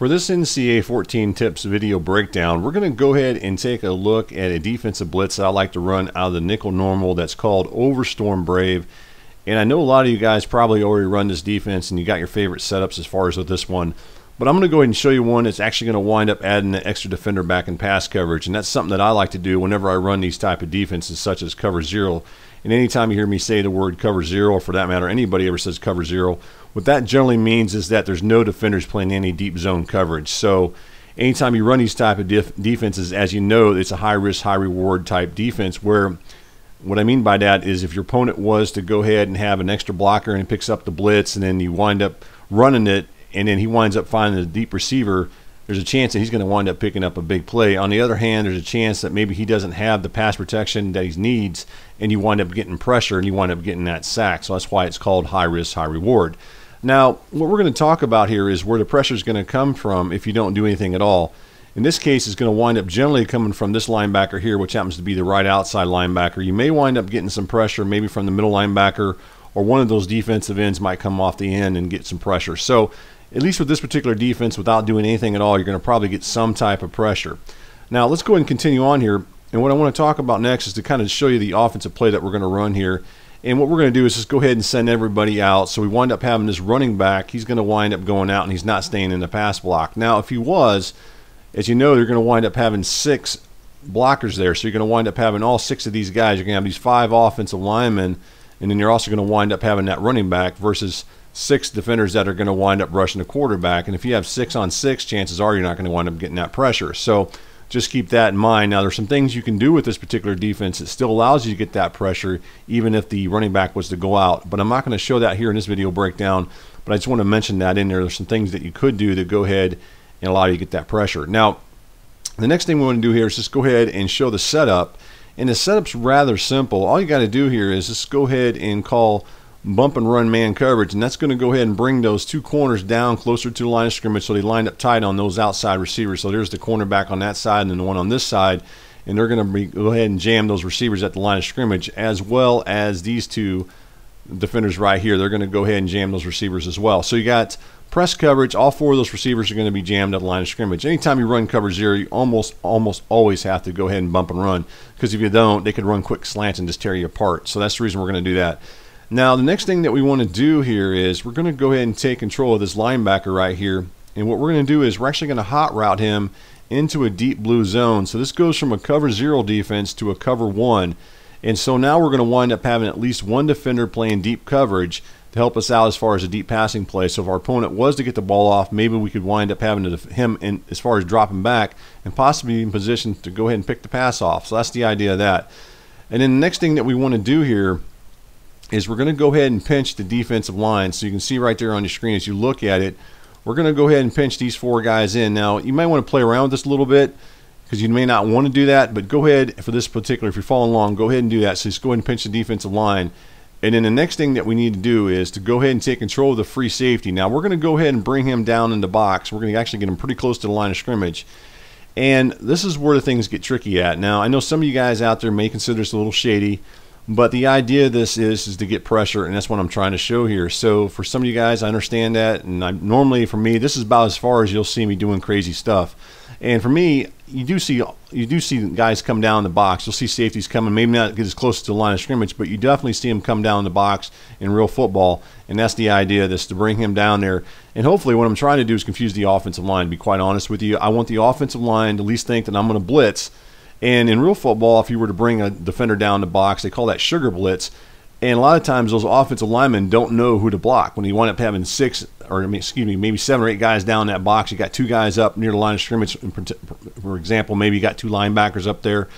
For this NCAA 14 tips video breakdown, we're going to go ahead and take a look at a defensive blitz that I like to run out of the nickel normal that's called Overstorm Brave. And I know a lot of you guys probably already run this defense and you got your favorite setups as far as with this one. But I'm going to go ahead and show you one that's actually going to wind up adding an extra defender back in pass coverage. And that's something that I like to do whenever I run these type of defenses such as cover zero. And anytime you hear me say the word cover zero, or for that matter, anybody ever says cover zero, what that generally means is that there's no defenders playing any deep zone coverage. So anytime you run these type of defenses, as you know, it's a high risk, high reward type defense where what I mean by that is if your opponent was to go ahead and have an extra blocker and picks up the blitz and then you wind up running it and then he winds up finding a deep receiver, there's a chance that he's going to wind up picking up a big play. On the other hand, there's a chance that maybe he doesn't have the pass protection that he needs and you wind up getting pressure and you wind up getting that sack. So that's why it's called high risk, high reward. Now, what we're going to talk about here is where the pressure is going to come from if you don't do anything at all. In this case, it's going to wind up generally coming from this linebacker here, which happens to be the right outside linebacker. You may wind up getting some pressure maybe from the middle linebacker, or one of those defensive ends might come off the end and get some pressure. So at least with this particular defense, without doing anything at all, you're going to probably get some type of pressure. Now, let's go ahead and continue on here. And what I want to talk about next is to kind of show you the offensive play that we're going to run here. And what we're going to do is just go ahead and send everybody out. So we wind up having this running back. He's going to wind up going out, and he's not staying in the pass block. Now, if he was, as you know, you're going to wind up having 6 blockers there. So you're going to wind up having all 6 of these guys. You're going to have these 5 offensive linemen, and then you're also going to wind up having that running back versus 6 defenders that are going to wind up rushing the quarterback. And if you have 6 on 6, chances are you're not going to wind up getting that pressure. So just keep that in mind. Now, there's some things you can do with this particular defense that still allows you to get that pressure even if the running back was to go out. But I'm not going to show that here in this video breakdown, but I just want to mention that in there. There's some things that you could do to go ahead and allow you to get that pressure. Now, the next thing we want to do here is just go ahead and show the setup. And the setup's rather simple. All you got to do here is just go ahead and call bump and run man coverage, and that's going to go ahead and bring those 2 corners down closer to the line of scrimmage so they line up tight on those outside receivers. So there's the cornerback on that side and then the one on this side, and they're going to go ahead and jam those receivers at the line of scrimmage, as well as these 2 defenders right here. They're going to go ahead and jam those receivers as well. So you got press coverage. All 4 of those receivers are going to be jammed at the line of scrimmage. Anytime you run cover zero, you almost always have to go ahead and bump and run, because if you don't, they could run quick slants and just tear you apart. So that's the reason we're going to do that. Now, the next thing that we want to do here is we're going to go ahead and take control of this linebacker right here. And what we're going to do is we're actually going to hot route him into a deep blue zone. So this goes from a cover 0 defense to a cover 1. And so now we're going to wind up having at least 1 defender playing deep coverage to help us out as far as a deep passing play. So if our opponent was to get the ball off, maybe we could wind up having him in as far as dropping back and possibly in position to go ahead and pick the pass off. So that's the idea of that. And then the next thing that we want to do here is we're going to go ahead and pinch the defensive line. So you can see right there on your screen as you look at it, we're going to go ahead and pinch these 4 guys in. Now, you might want to play around with this a little bit because you may not want to do that, but go ahead for this particular, if you're following along, go ahead and do that. So just go ahead and pinch the defensive line. And then the next thing that we need to do is to go ahead and take control of the free safety. Now, we're going to go ahead and bring him down in the box. We're going to actually get him pretty close to the line of scrimmage. And this is where the things get tricky at. Now, I know some of you guys out there may consider this a little shady, but the idea of this is to get pressure, and that's what I'm trying to show here. So for some of you guys, I understand that, and normally for me, this is about as far as you'll see me doing crazy stuff. And for me, you do see guys come down the box. You'll see safeties coming, maybe not get as close to the line of scrimmage, but you definitely see them come down the box in real football, and that's the idea of this, to bring him down there. And hopefully what I'm trying to do is confuse the offensive line, to be quite honest with you. I want the offensive line to at least think that I'm going to blitz. And in real football, if you were to bring a defender down the box, they call that sugar blitz. And a lot of times those offensive linemen don't know who to block. When you wind up having maybe 7 or 8 guys down that box, you got 2 guys up near the line of scrimmage. For example, maybe you got 2 linebackers up there,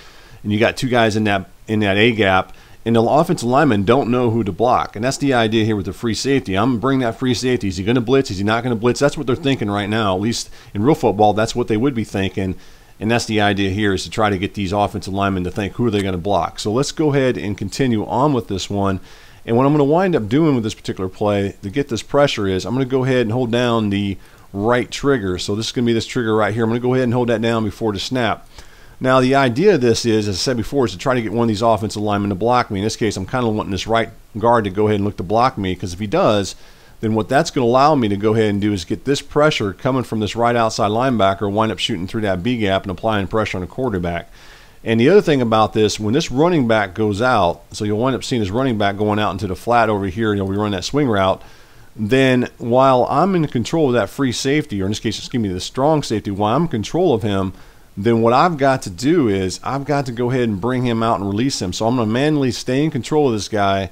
and you got 2 guys in that A gap. And the offensive linemen don't know who to block. And that's the idea here with the free safety. I'm going to bring that free safety. Is he going to blitz? Is he not going to blitz? That's what they're thinking right now. At least in real football, that's what they would be thinking. And that's the idea here, is to try to get these offensive linemen to think, who are they going to block? So let's go ahead and continue on with this one. And what I'm going to wind up doing with this particular play to get this pressure is I'm going to go ahead and hold down the right trigger. So this is going to be this trigger right here. I'm going to go ahead and hold that down before the snap. Now, the idea of this is, as I said before, is to try to get one of these offensive linemen to block me. In this case, I'm kind of wanting this right guard to go ahead and look to block me, because if he does, then what that's going to allow me to go ahead and do is get this pressure coming from this right outside linebacker, wind up shooting through that B gap and applying pressure on the quarterback. And the other thing about this, when this running back goes out, so you'll wind up seeing his running back going out into the flat over here, and you'll be running that swing route, then while I'm in control of that free safety, or in this case, excuse me, the strong safety, while I'm in control of him, then what I've got to do is I've got to go ahead and bring him out and release him. So I'm going to manually stay in control of this guy,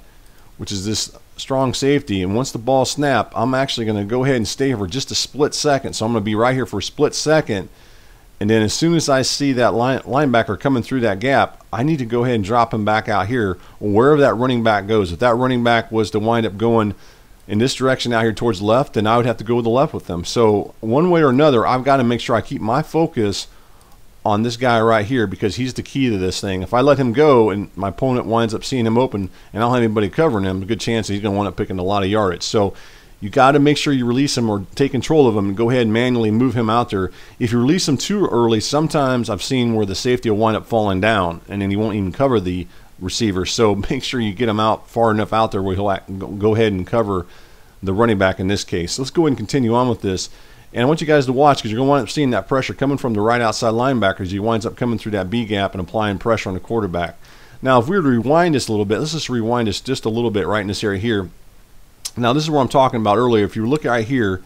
which is this strong safety, and once the ball snapped, I'm actually going to go ahead and stay here for just a split second. So I'm going to be right here for a split second, and then as soon as I see that linebacker coming through that gap, I need to go ahead and drop him back out here wherever that running back goes. If that running back was to wind up going in this direction out here towards the left, then I would have to go to the left with them. So one way or another, I've got to make sure I keep my focus on this guy right here, because he's the key to this thing. If I let him go and my opponent winds up seeing him open and I don't have anybody covering him, a good chance he's going to wind up picking a lot of yardage. So you got to make sure you release him or take control of him and go ahead and manually move him out there. If you release him too early, sometimes I've seen where the safety will wind up falling down and then he won't even cover the receiver. So make sure you get him out far enough out there where he'll go ahead and cover the running back in this case. So let's go ahead and continue on with this. And I want you guys to watch, because you're going to wind up seeing that pressure coming from the right outside linebacker as he winds up coming through that B gap and applying pressure on the quarterback. Now, if we were to rewind this a little bit, let's just rewind this just a little bit right in this area here. Now, this is what I'm talking about earlier. If you look right here,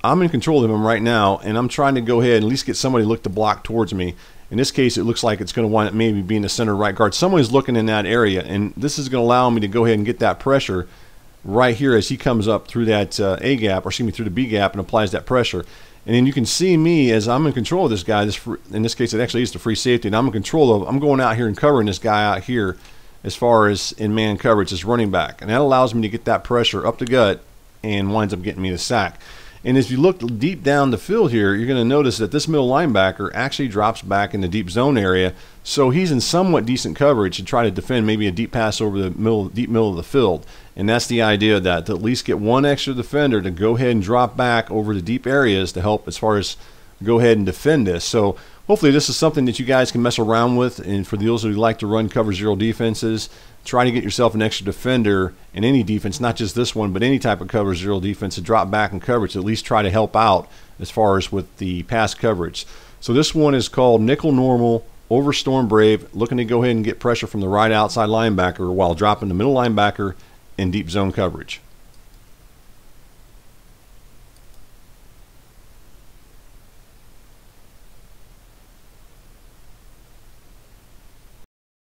I'm in control of him right now, and I'm trying to go ahead and at least get somebody to look to block towards me. In this case, it looks like it's going to wind up maybe being the center right guard. Someone's looking in that area, and this is going to allow me to go ahead and get that pressure right here as he comes up through that A gap, or excuse me, through the B gap, and applies that pressure. And then you can see me as I'm in control of this guy. In this case, it actually is the free safety, and I'm in control of. I'm going out here and covering this guy out here as far as in man coverage, this running back, and that allows me to get that pressure up the gut and winds up getting me the sack. And as you look deep down the field here, you're going to notice that this middle linebacker actually drops back in the deep zone area, so he's in somewhat decent coverage to try to defend maybe a deep pass over the deep middle of the field. And that's the idea, that to at least get one extra defender to go ahead and drop back over the deep areas to help as far as go ahead and defend this. So hopefully this is something that you guys can mess around with, and for those who like to run cover zero defenses, try to get yourself an extra defender in any defense, not just this one, but any type of cover zero defense, to drop back in coverage, at least try to help out as far as with the pass coverage. So this one is called nickel normal over storm brave, looking to go ahead and get pressure from the right outside linebacker while dropping the middle linebacker in deep zone coverage.